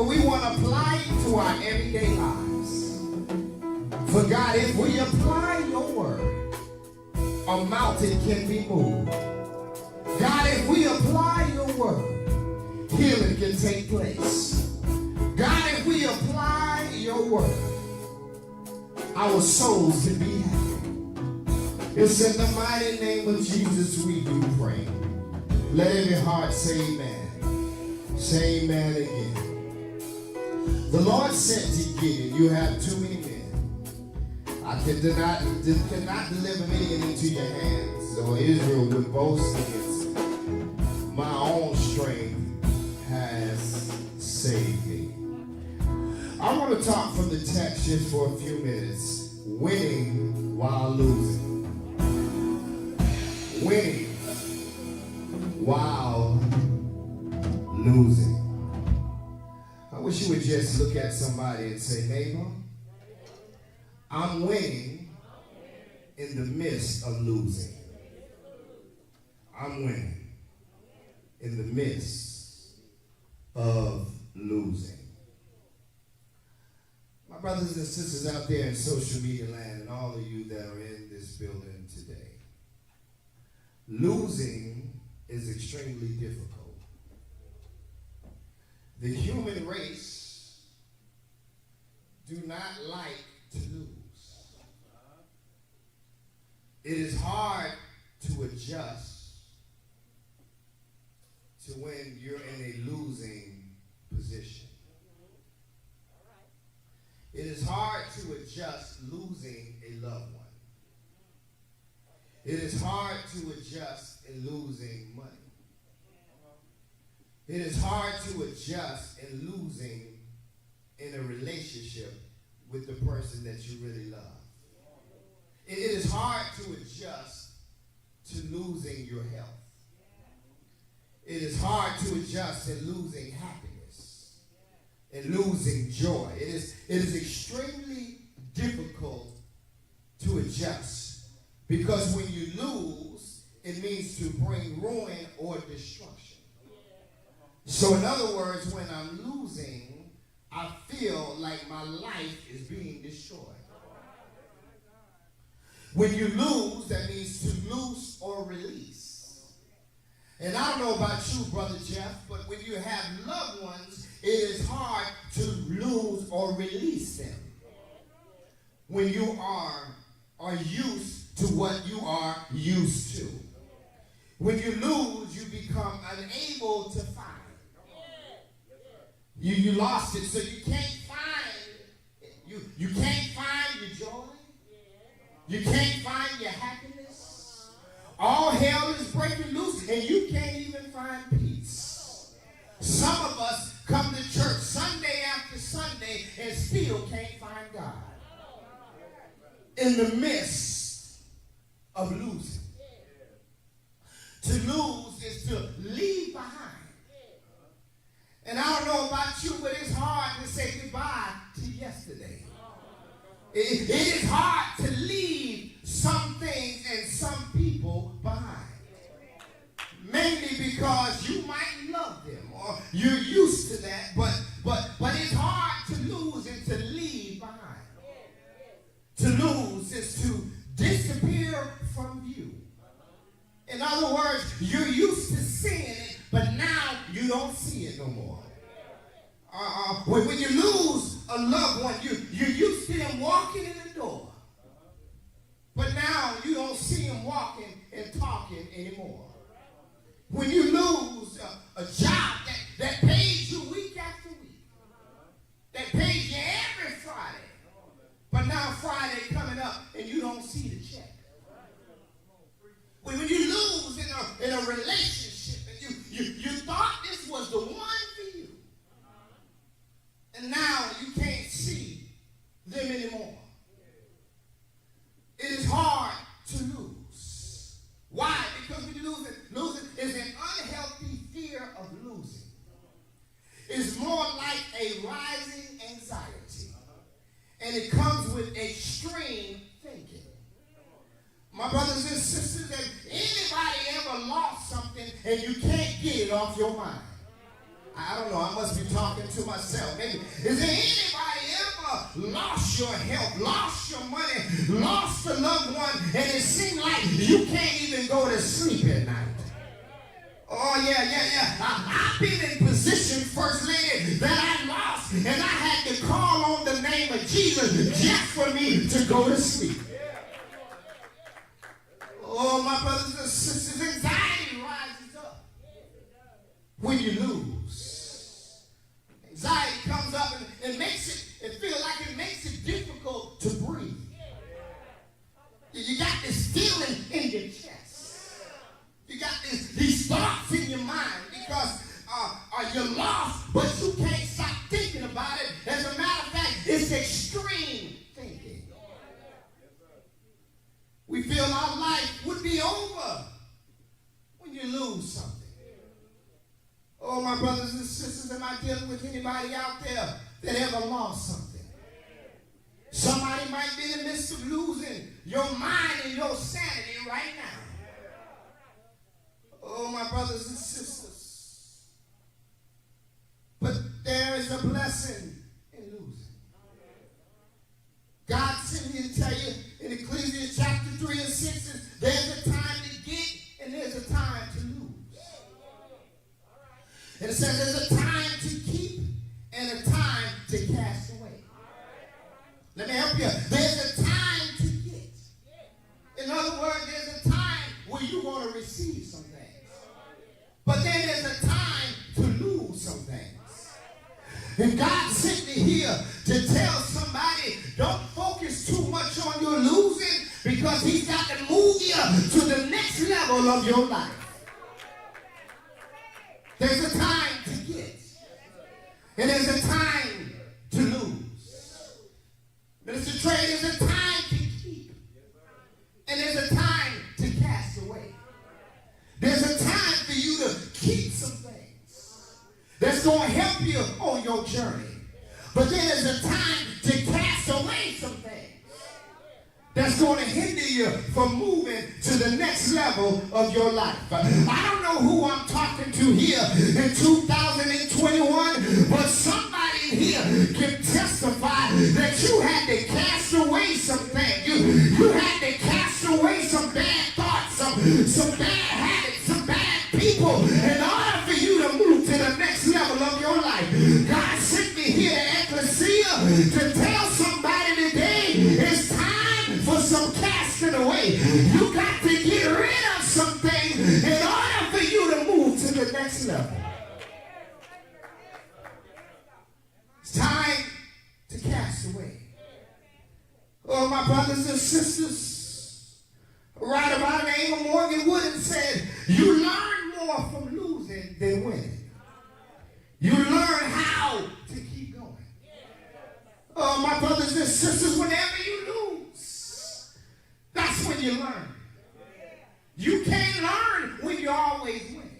but we want to apply it to our everyday lives. For God, if we apply your word, a mountain can be moved. God, if we apply your word, healing can take place. God, if we apply your word, our souls can be happy. It's in the mighty name of Jesus we do pray. Let every heart say amen. Say amen again. The Lord said to Gideon, you have too many men. I cannot deliver many into your hands. So Israel would boast against my own strength has saved me. I want to talk from the text just for a few minutes. Winning while losing. Winning while losing. I wish you would just look at somebody and say, neighbor, I'm winning in the midst of losing. I'm winning in the midst of losing. My brothers and sisters out there in social media land and all of you that are in this building today, losing is extremely difficult. The human race do not like to lose. It is hard to adjust to when you're in a losing position. It is hard to adjust losing a loved one. It is hard to adjust in losing money. It is hard to adjust in losing in a relationship with the person that you really love. It is hard to adjust to losing your health. It is hard to adjust in losing happiness and losing joy. It is extremely difficult to adjust because when you lose, it means to bring ruin or destruction. So in other words, when I'm losing, I feel like my life is being destroyed. When you lose, that means to loose or release. And I don't know about you, Brother Jeff, but when you have loved ones, it is hard to lose or release them. When you are used to what you are used to. When you lose, you become unable to find. You lost it, so you can't find you can't find your joy. You can't find your happiness. All hell is breaking loose, and you can't even find peace. Some of us come to church Sunday after Sunday and still can't find God. In the midst of losing. To lose is to leave behind. And I don't know about you, but it's hard to say goodbye to yesterday. It is hard to leave some things and some people behind. Mainly because you might love them or you're used to that, but it's hard to lose and to leave behind. To lose is to disappear from view. In other words, you're used to seeing it, but now you don't see it no more. When you lose a loved one, you're used to them walking in the door. But now you don't see them walking and talking anymore. When you lose a job that pays you week after week, that pays you every Friday, but now Friday coming up and you don't see the check. When you lose in a relationship and you thought this was the one for you, and now you can't see them anymore. It is hard to lose. Why? Because when you losing is an unhealthy fear of losing. It's more like a rising anxiety. And it comes with extreme thinking. My brothers and sisters, have anybody ever lost something and you can't get it off your mind? I don't don't know. I must be talking to myself. Maybe. Is there anybody ever lost your health, lost your money, lost a loved one, and it seemed like you can't even go to sleep at night? Oh, yeah. I've been in position, First Lady, that I lost, and I had to call on the name of Jesus just for me to go to sleep. Oh, my brothers and sisters, anxiety rises up when you lose. Anxiety comes up and makes it feel like it makes it difficult to breathe. You got this feeling in your chest. You got these thoughts in your mind because you're lost, but you can't stop thinking about it. As a matter of fact, it's extreme thinking. We feel our life would be over when you lose something. Oh, my brothers and sisters, am I dealing with anybody out there that ever lost something? Somebody might be in the midst of losing your mind and your sanity right now. Oh, my brothers and sisters. But there is a blessing in losing. God sent me to tell you in Ecclesiastes chapter 3 and 6, there's a time to get and there's a time to lose. And it says there's a time to keep and a time to cast away. Let me help you. There's a time to get. In other words, there's a time where you want to receive some things. But then there's a time to lose some things. And God sent me here to tell somebody, don't focus too much on your losing because he's got to move you to the next level of your life. There's a time to get. And there's a time to lose. Minister Trey, there's a time to keep. And there's a time to cast away. There's a time for you to keep some things that's going to help you on your journey. But then there's a time to cast away some things that's going to hinder you from moving to the next level of your life. I don't know who I'm talking to here in 2021, but somebody in here can testify that you had to cast away some things. You had to cast away some bad thoughts, some bad habits, some bad people in order for you to move to the next level of your life. God sent me here to Ecclesia to tell somebody today it's time for some casting away. You got to get rid of some things in order for you to move to the next level. It's time to cast away. Oh, my brothers and sisters, right about the name of Morgan Wooden said, you learn more from losing than winning. You learn how to keep going. Oh, my brothers and sisters, whenever you lose, that's when you learn. You can't learn when you're always winning.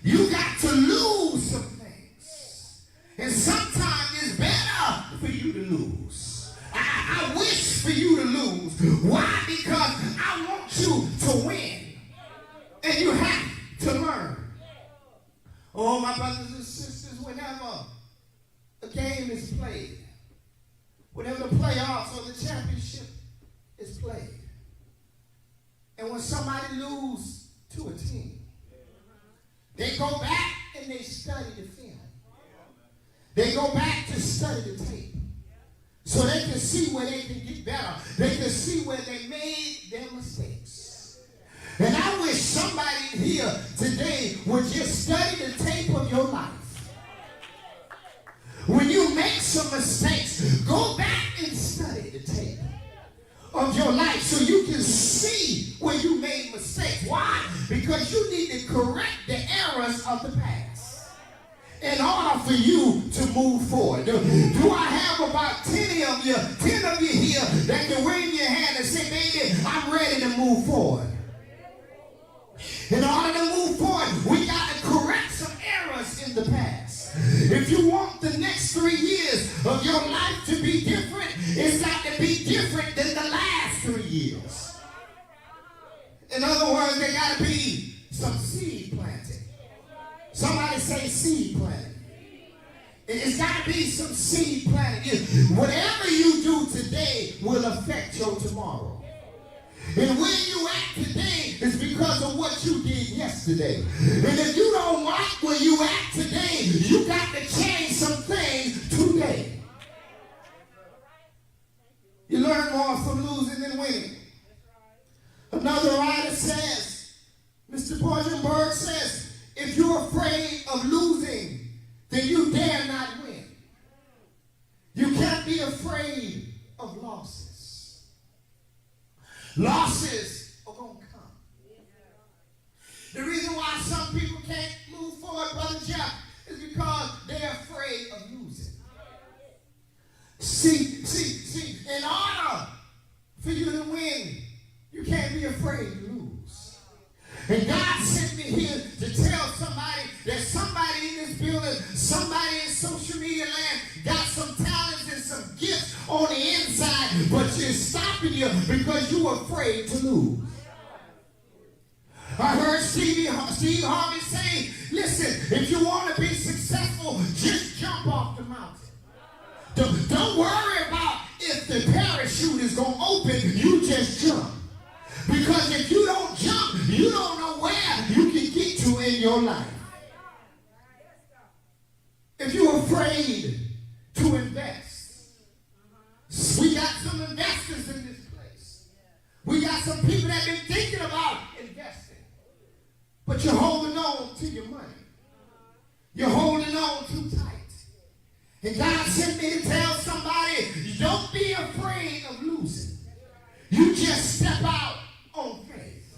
You got to lose some things. And sometimes it's better for you to lose. I wish for you to lose. Why? Because I want you to win. And you have to learn. Oh, my brothers and sisters, whenever a game is played, whenever the playoffs or the championship is played, and when somebody loses to a team, they go back and they study the film. They go back to study the tape so they can see where they can get better. They can see where they made their mistakes. And I wish somebody here today would just study the tape of your life. When you make some mistakes, go back and study the tape of your life so you can see where you made mistakes. Why? Because you need to correct the errors of the past in order for you to move forward. Do I have about 10 of you here that can wave your hand and say, baby, I'm ready to move forward? In order to move forward, we got to correct some errors in the past. If you want the next 3 years of your life to be different, it's got to be different than the last 3 years. In other words, there got to be some seed planting. Somebody say seed planting. It's got to be some seed planting. Whatever you do today will affect your tomorrow. And where you at today is because of what you did yesterday. And if you don't like where you at today, you got to change some things today. You learn more from losing than winning. Another writer says, Mr. Borgenberg says, if you're afraid of losing, then you dare not win. You can't be afraid of losses. Losses are going to come. The reason why some people can't move forward, Brother Jeff, is because they're afraid of losing. See, in order for you to win, you can't be afraid to lose. And God sent me here to tell somebody that somebody in this building, somebody in social media land got some talents and some gifts on the inside, but it's stopping you because you're afraid to lose. I heard Steve Harvey say, listen, if you want to be successful, just jump off the mountain. Don't worry about if the parachute is going to open, you just jump. Because if you don't jump, you don't know where you can get to in your life. If you're afraid to invest, we got some investors in this place. We got some people that have been thinking about investing. But you're holding on to your money. You're holding on too tight. And God sent me to tell somebody, don't be afraid of losing. You just step out on faith.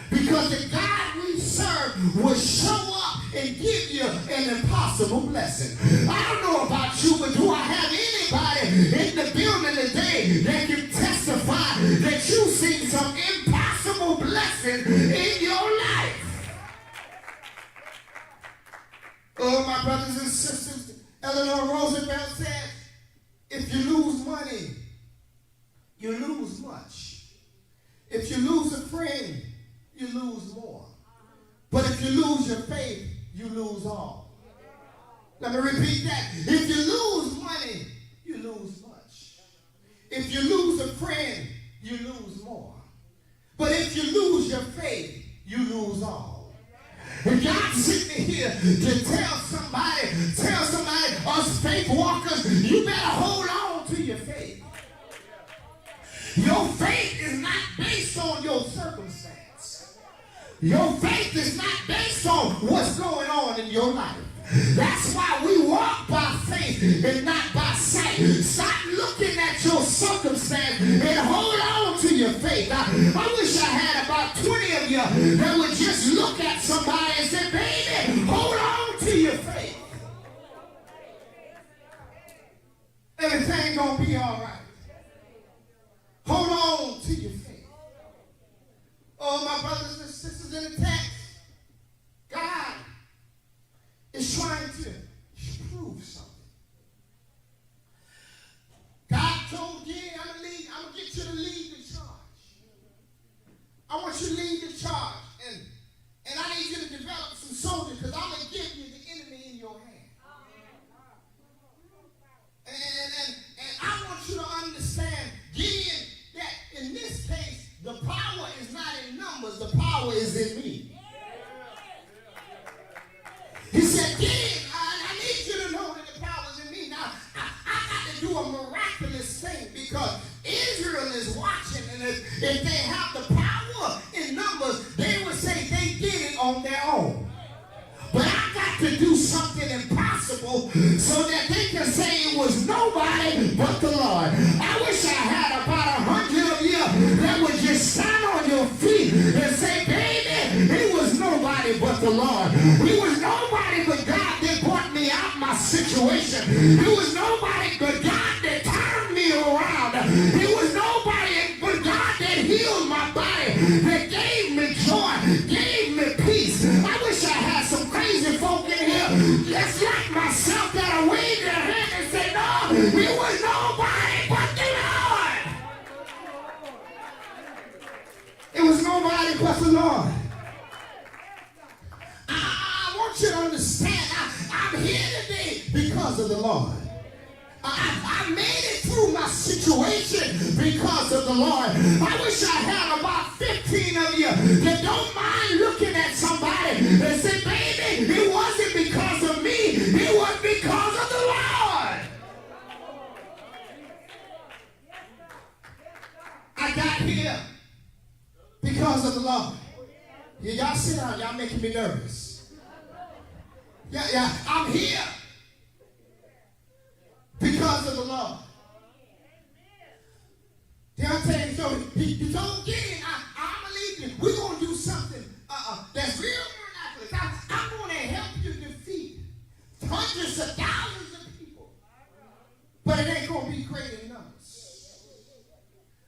Because the God we serve will show up and give you an impossible blessing. I don't know about you, but do I have anybody in the building today that can testify that you've seen some impossible blessing in your life? Oh, my brothers and sisters, Eleanor Roosevelt said, if you lose money, you lose much. If you lose a friend, you lose more. But if you lose your faith, you lose all. Let me repeat that. If you lose money, you lose much. If you lose a friend, you lose more. But if you lose your faith, you lose all. And God sent me here to tell somebody, us faith walkers, you better hold on to your faith. Your faith is not based on your circumstance. Your faith is not based on what's going on in your life. That's why we walk by faith and not by sight. Stop looking at your circumstance and hold on to your faith. I wish I had about 20 of you that would just look at somebody and say, baby, hold on to your faith. Everything gonna be all right. Hold on to your faith. Oh, my brothers and sisters in the text, God is trying to prove something. God told Gideon, I'm going to get you to lead the charge. I want you to lead the charge. And I need you to develop some soldiers because I'm going to give you the enemy in your hand. And I want you to understand, Gideon, that in this case, the power is not in numbers, the power is in me. He said, Gideon, I need you to know that the power is in me. Now, I got to do a miraculous thing because Israel is watching, and if they have the power in numbers, they would say they did it on their own. But I got to do something impossible so that they can say it was nobody but the Lord. I wish I had about 100 of you that would just stand on your feet and say, baby, it was nobody but the Lord. It was nobody but God that brought me out of my situation. It was nobody but God that turned me around. It was nobody but God that healed my body, that gave me joy, gave me peace. I wish I had some crazy folk in here just like myself that will wave their hand and say, no, it was nobody but the Lord. It was nobody but the Lord. I want you to understand because of the Lord. I made it through my situation because of the Lord. I wish I had about 15 of you that don't mind looking at somebody and say, baby, it wasn't because of me. It was because of the Lord. I got here because of the Lord. Yeah, y'all sit down. Y'all making me nervous. Yeah, I'm here because of the Lord. Then I tell you, so he told Gideon, I believe you. We're going to do something that's real miraculous. I'm going to help you defeat hundreds of thousands of people. But it ain't going to be great in numbers.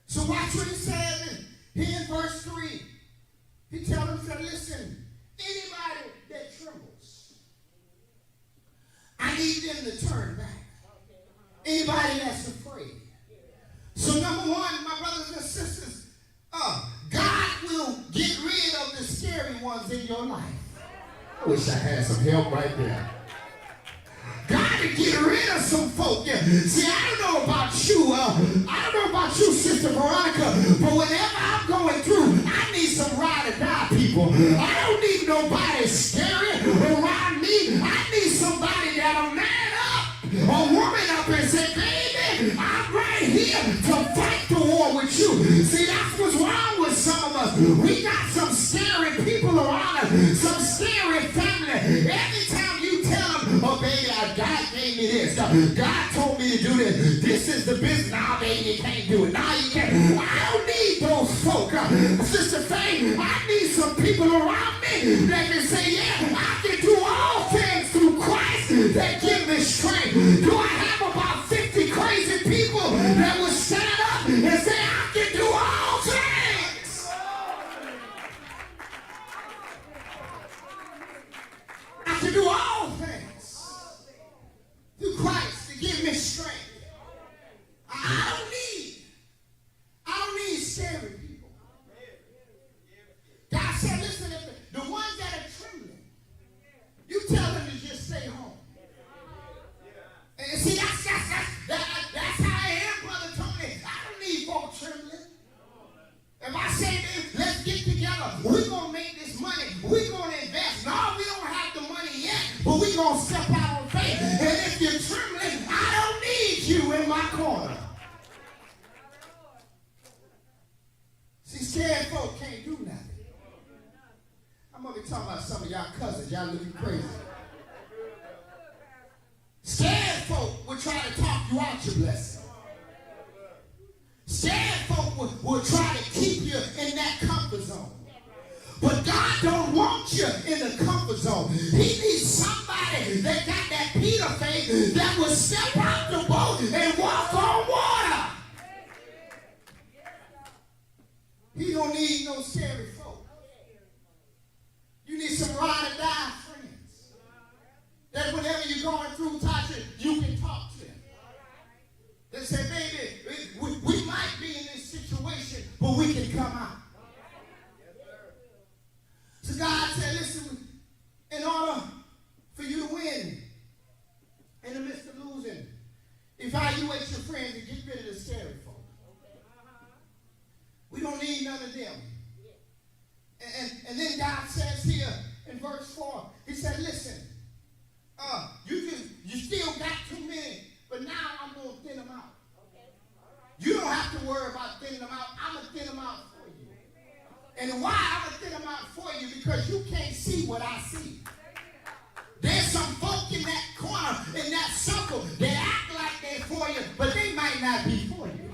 So watch what he says here in verse 3. He tells them, said, listen, anybody that trembles, I need them to turn back. Anybody that's afraid. So number one, my brothers and sisters, God will get rid of the scary ones in your life. I wish I had some help right there. God will get rid of some folk. Yeah. See, I don't know about you. I don't know about you, Sister Veronica, but whenever I'm going through, I need some ride or die people. I don't need nobody scary around me. I need somebody that'll man up or woman up and say, baby, I'm right here to fight the war with you. See, that's what's wrong with some of us. We got some scary people around us, some scary family. Every time you tell them, oh, baby, God gave me this. God told me to do this. This is the business. Nah, baby, you can't do it. Nah, you can't. I don't need those folk. Sister Faye, I need some people around me that can say, yeah, I can do all things through Christ that give me strength. Do I have about 50 crazy people that will stand up and say, I can do all things? I can do all things through Christ to give me strength. I don't need scary people. God said, listen, if the ones that are trembling, you tell them to just stay home. And see, that's how I am, Brother Tony. I don't need folks trembling. If I say, let's get together, we're going to make this money, we're going to invest. No, we don't have the money yet, but we're going to step out on faith. And if you're trembling, I don't need you in my corner. See, scared folk can't do nothing. I'm going to be talking about some of y'all cousins. Y'all looking crazy. Scared folk will try to talk you out your blessing. Scared folk will try to keep you in that comfort zone. But God don't want you in the comfort zone. He needs somebody that got that Peter faith that will step out the boat and walk on water. He don't need no scary folk. You need some ride or die friends. That whenever you're going through, Tasha, you can talk to them. They say, baby, we might be in this situation, but we can come out. So God said, listen, in order for you to win in the midst of losing, evaluate your friends and get rid of the scary folk. We don't need none of them. And then God says here in verse 4, he said, listen, you still got too many, but now I'm going to thin them out. You don't have to worry about thinning them out. I'm going to thin them out for you. And why I'm going to thin them out for you? Because you can't see what I see. There's some folk in that corner, in that circle, that act like they're for you, but they might not be for you.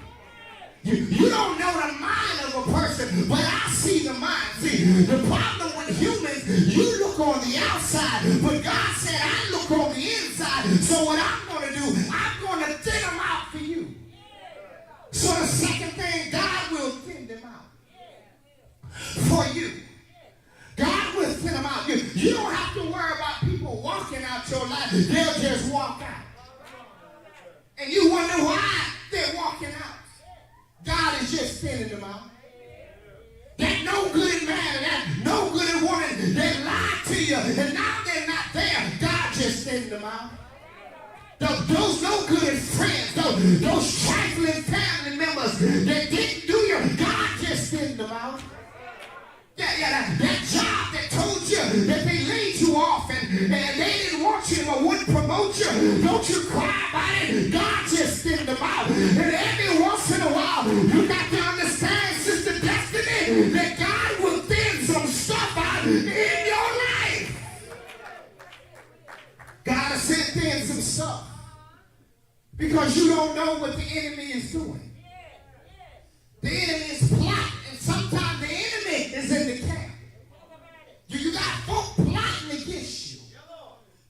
You don't know the mind of a person, but I see the mind. See, the problem with humans, you look on the outside, but God said I look on the inside. So what I'm going to do, I'm going to thin them out for you. So the second thing, God will thin them out for you. God will thin them out. You don't have to worry about people walking out your life. They'll just walk out. And you wonder why they're walking out. God is just thinning them out. That no good man and that no good woman, they lied to you, and now they're not there. God just thinned them out. Those no good friends, those trifling family members that didn't do you, God just sent them out. That job that told you that they laid you off and they didn't want you or wouldn't promote you. Don't you cry about it. God just sent them out. And every once in a while, you got to understand, Sister Destiny, that God will thin some stuff out in your life. God has sent in some stuff because you don't know what the enemy is doing. The enemy is plotting, and sometimes the enemy is in the camp. You got folk plotting against you.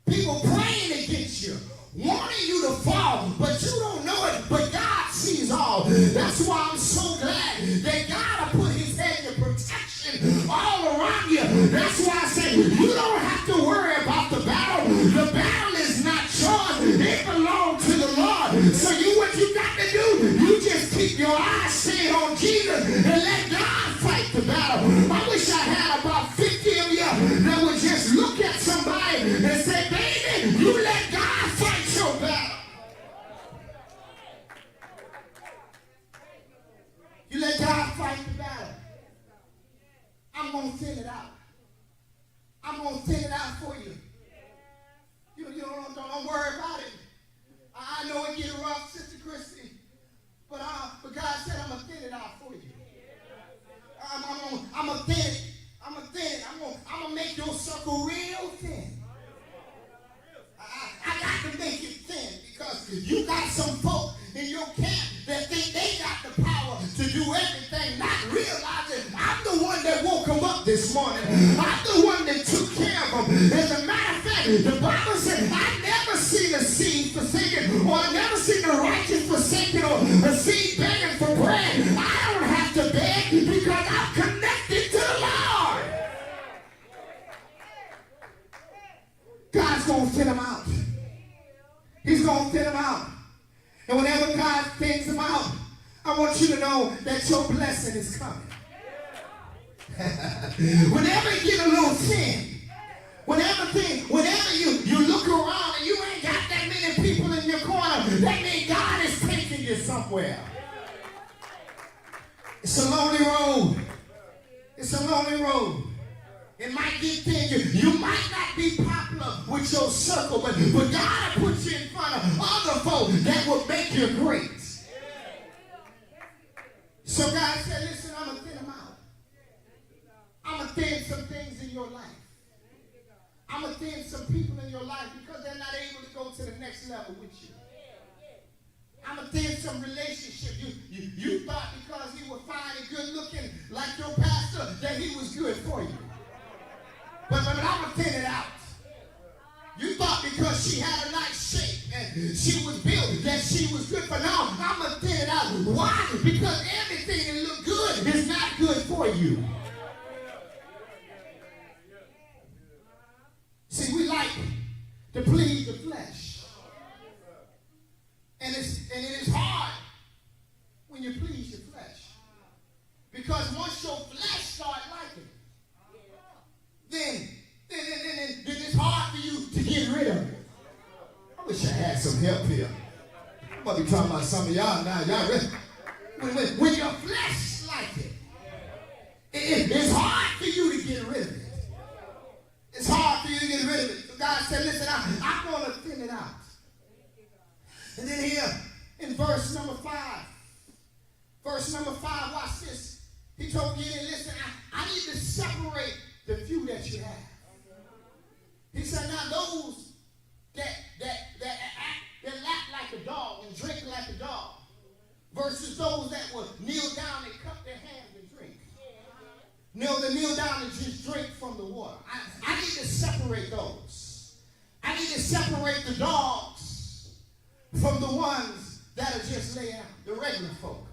People praying against you, wanting you to fall, but you don't know it, but God sees all. That's why I'm so glad that God will put his hedge of protection all around you. That's why I say you don't have to worry about the battle. The battle is not yours. It belongs to the Lord. So what you got to do, you just keep your eyes set on Jesus and let God fight the battle. I wish I had about 50 of you that would just look at somebody and say, baby, you let God fight your battle. You let God fight the battle. I'm going to thin it out. I'm going to thin it out for you. You don't worry about it. I know it gets rough, Sister Christy, but God said I'm going to thin it out for you. I'm going to thin it. I'm going to thin it. I'm going to make your circle real thin. I got to make it thin because you got some folk in your camp that think they got the power to do everything, not realizing I'm the one that woke them up this morning. I'm the one that took care of them. As a matter of fact, the Bible said, I never seen a seed forsaken, or I never seen the righteous forsaken, or a seed begging for bread. I don't have to beg because I'm connected to the Lord. God's going to thin them out. He's going to thin them out. And whenever God thins them out, I want you to know that your blessing is coming. Whenever you get a little thin, whenever you look around and you ain't got that many people in your corner, that means God is taking you somewhere. It's a lonely road. It's a lonely road. It might get thin. You might not be popular with your circle, but God will put you in front of other folk that will make you great. So God said, listen, I'm going to thin them out. I'm going to thin some things in your life. I'm going to thin some people in your life because they're not able to go to the next level with you. I'm going to thin some relationships. You thought because he was fine and good looking like your pastor that he was good for you. But I'm going to thin it out. You thought because she had a nice shape and she was built that she was good for. Now I'm going to thin it out. Why? Because everything that look good is not good for you. See, we like to please the flesh. And it is hard when you please your flesh. Because once your flesh starts liking it, then it's hard for you to get rid of it. I wish I had some help here. I'm about to be talking about some of y'all now. Y'all ready? When your flesh likes it, it's hard for you to get rid of it. It's hard for you to get rid of it. So God said, listen, I'm going to thin it out. And then here in verse number 5, watch this. He told Gideon, listen, I need to separate the few that you have. He said, now those that lap like a dog and drink like a dog versus those that will kneel down and cup their hands and drink. They kneel down and just drink from the water. I need to separate those. I need to separate the dogs from the ones that are just laying out, the regular folk.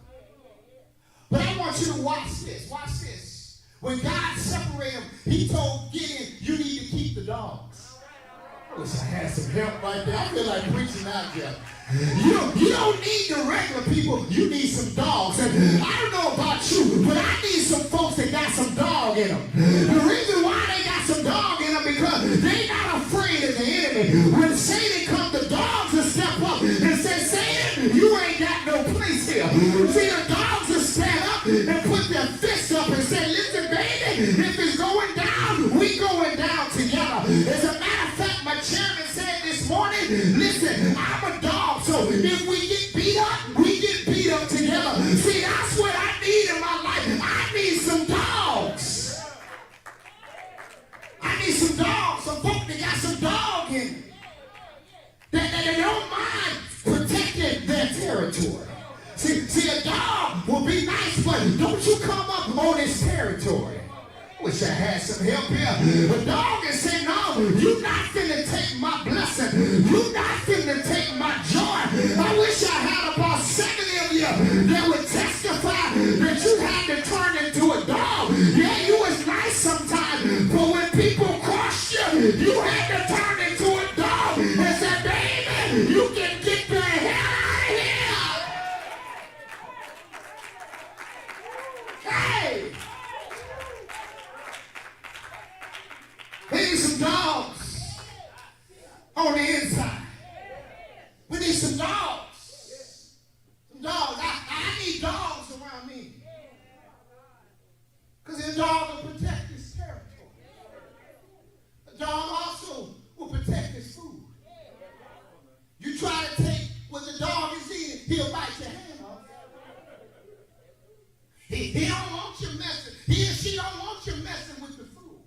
But I want you to watch this. Watch this. When God separated them, he told Gideon, you need to keep the dogs. I wish I had some help right there. I feel like preaching out there. You don't need the regular people. You need some dogs. And I don't know about you, but I need some folks that got some dog in them. The reason why they got some dog in them because they not afraid of the enemy. When Satan comes, the dogs will step See, the dogs will stand up and put their fists up and say, listen, baby, if it's going down, we going down together. As a matter of fact, my chairman said this morning, listen, I'm a dog, so if we get beat up, we get beat up together. See, that's what I need in my life. I need some dogs. I need some dogs, some folk that got some dog in them. That they don't mind protecting their territory. See, a dog will be nice, but don't you come up on his territory. Wish I had some help here. A dog is saying, no, you're not finna take my blessing. You're not finna take my joy. I wish I had about 7 of you that would testify that you had to turn into a dog. Yeah, you was nice sometimes, but when people crossed you, you had to turn into a dog and say, baby, you can get the hell out of here. Hey! We need some dogs on the inside. We need some dogs. Some dogs. I need dogs around me. Because a dog will protect his territory. A dog also will protect his food. You try to take what the dog is eating, he'll bite your hand off. He don't want you messing. He or she don't want you messing with the food.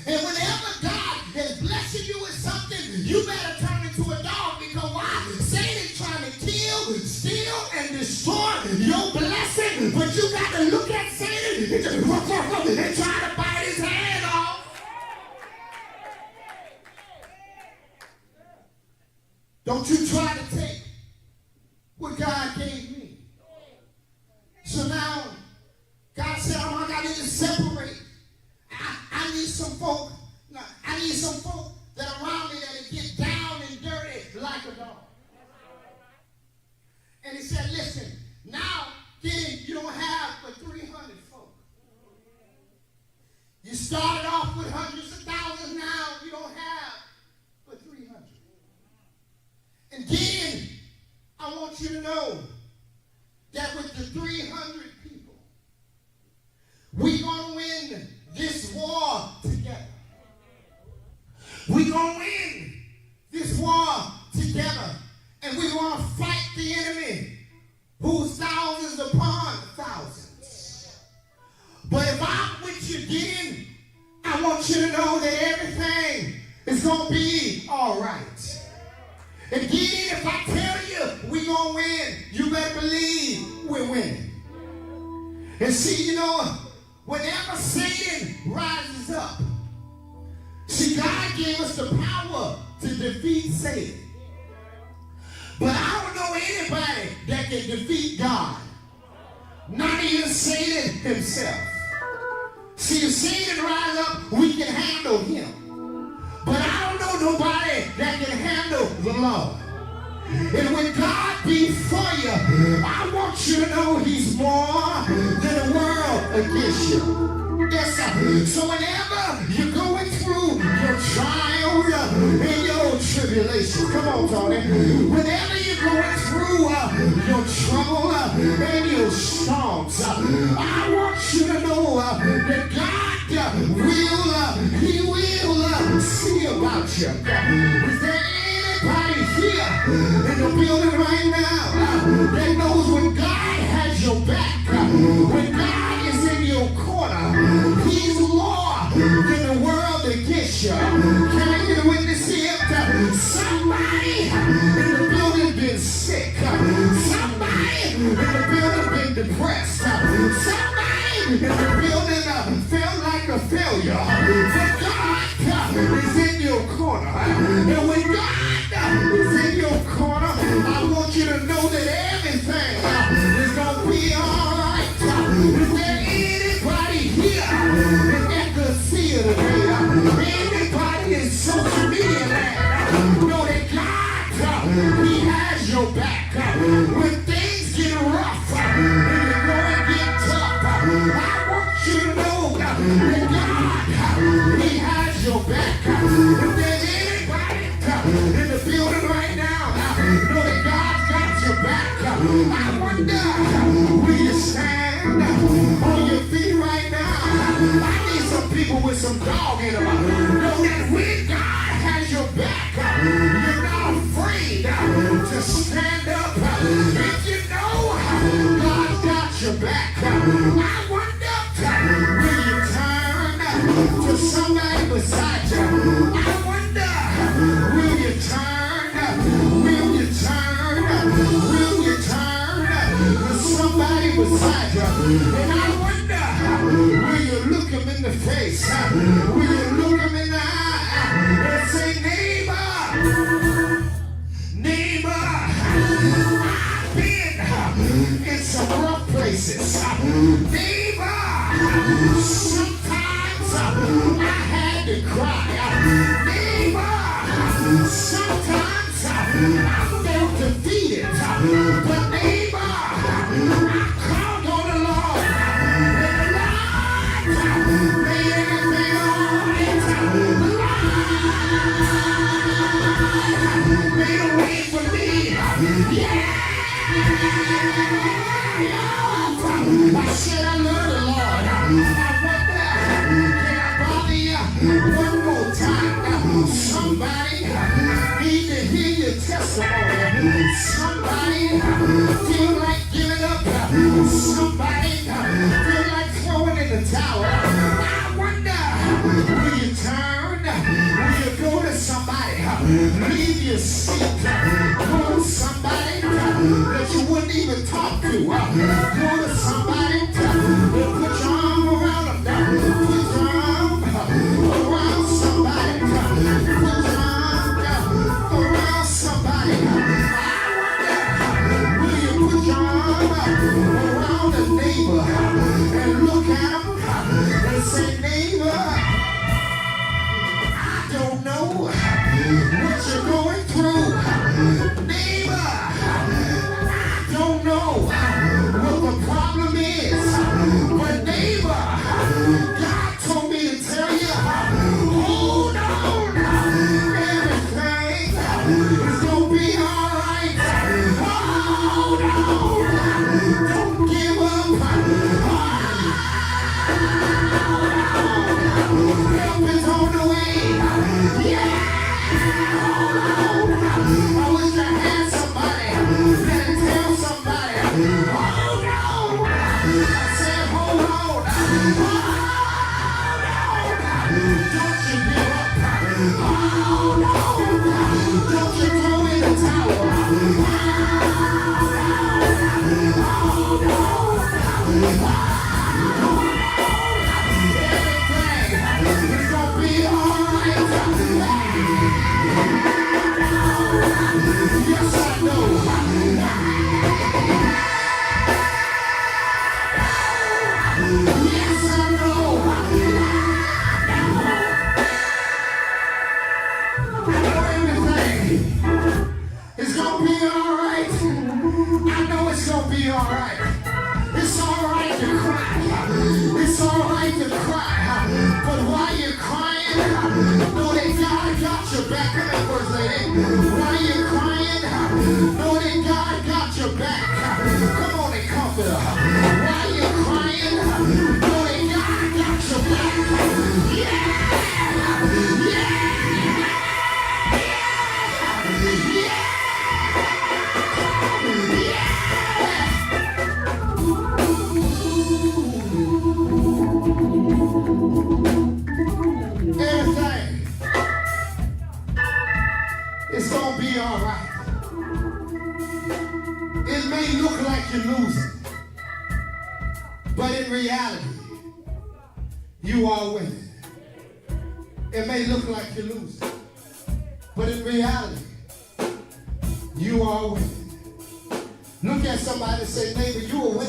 And whenever God is blessing you with something, you better turn into a dog, because why? Satan's trying to kill, steal, and destroy your blessing. But you got to look at Satan and just and try to bite his hand off. Don't you try to take what God gave me. So now, God said, oh, I need to separate. I need some folk. I need some folk that are around me that get down and dirty like a dog. And he said, listen, now then you don't have but 300 folk. You started off with hundreds of thousands, now you don't have but 300. And then I want you to know that with the 300 people, we're going to win this war together. We're going to win this war together. And we're going to fight the enemy who's thousands upon thousands. But if I'm with you again, I want you to know that everything is going to be all right. Again, if I tell you we're going to win, you better believe we're winning. And see, you know, whenever Satan rises up, see, God gave us the power to defeat Satan. But I don't know anybody that can defeat God. Not even Satan himself. See, if Satan rises up, we can handle him. But I don't know nobody that can handle the Lord. And when God be for you, I want you to know he's more than the world against you. Yes, sir. So whenever you're going through your trials and your tribulation, come on, Tony. Whenever you're going through your trouble and your storms, I want you to know that God he will see about you. Is there anybody here in the building right now that knows when God has your back, when God is in your corner, he's more than the world against you? Can I get a witness here? Somebody in the building been sick. Somebody in the building been depressed. Somebody in the building felt like a failure. But God is in your corner. And when God is in your corner, I want you to know that everything is going to be all right. Is there anybody here that can see it today? Anybody in social media land know that God, he has your back. When things get rough and you're going to get tough, I want you to know that God, he has your back. If there's anybody in the building right now, know that God's got your back. I want wonder, will you stand on your feet right now? I need some people with some dog in them. Know that when God has your back, you're not afraid to stand up. If you know God's got your back, I wonder, will you turn to somebody beside you? I wonder, will you turn? Will you turn? Will you turn to somebody beside you? And I wonder, will you look him in the face? Will you look him in the eye and say, neighbor, neighbor, I've been in some rough places. Neighbor, sometimes I had to cry. Neighbor, sometimes I felt defeated. But neighbor, I called on the Lord. And the Lord made everything all right. The Lord made a way for me. Yeah! I said I love the Lord. I wonder, can I bother you one more time? Somebody need to hear your testimony. Somebody feel like giving up. Somebody feel like throwing in the towel. I wonder, will you turn? Will you go to somebody? Leave your seat. Go to somebody that you wouldn't even talk to. Go to somebody and put your arm around them. Put your arm around somebody. Put your arm around somebody. I wonder, will you put your arm around a neighbor and look at him and say, neighbor, I don't know what you're going through. Neighbor, I don't know what the problem is. But neighbor, God told me to tell you, hold on. Everything is going to be all right. Hold on. Don't give up. Help is on the way. Yeah. Hold on. I wish I had somebody that tell somebody, hold on. I said, hold on. Hold on. Don't you give up. Hold on. Don't you throw in the towel. Hold on. Everything is going to be all right. Yes, I know. Yes, I know. I know everything is going to be all right. I know it's going to be all right. It's all right to cry. It's all right to cry. But while you're crying, know that God got your back. Come here, first lady. While you're crying, know that God got your back. Come on and comfort her. While you're crying, know that God got your back. Yeah! Yeah! Everything is gonna be all right. It may look like you're losing, but in reality, you are winning. It may look like you're losing, but in reality, you are winning. Look at somebody and say, neighbor, you are winning.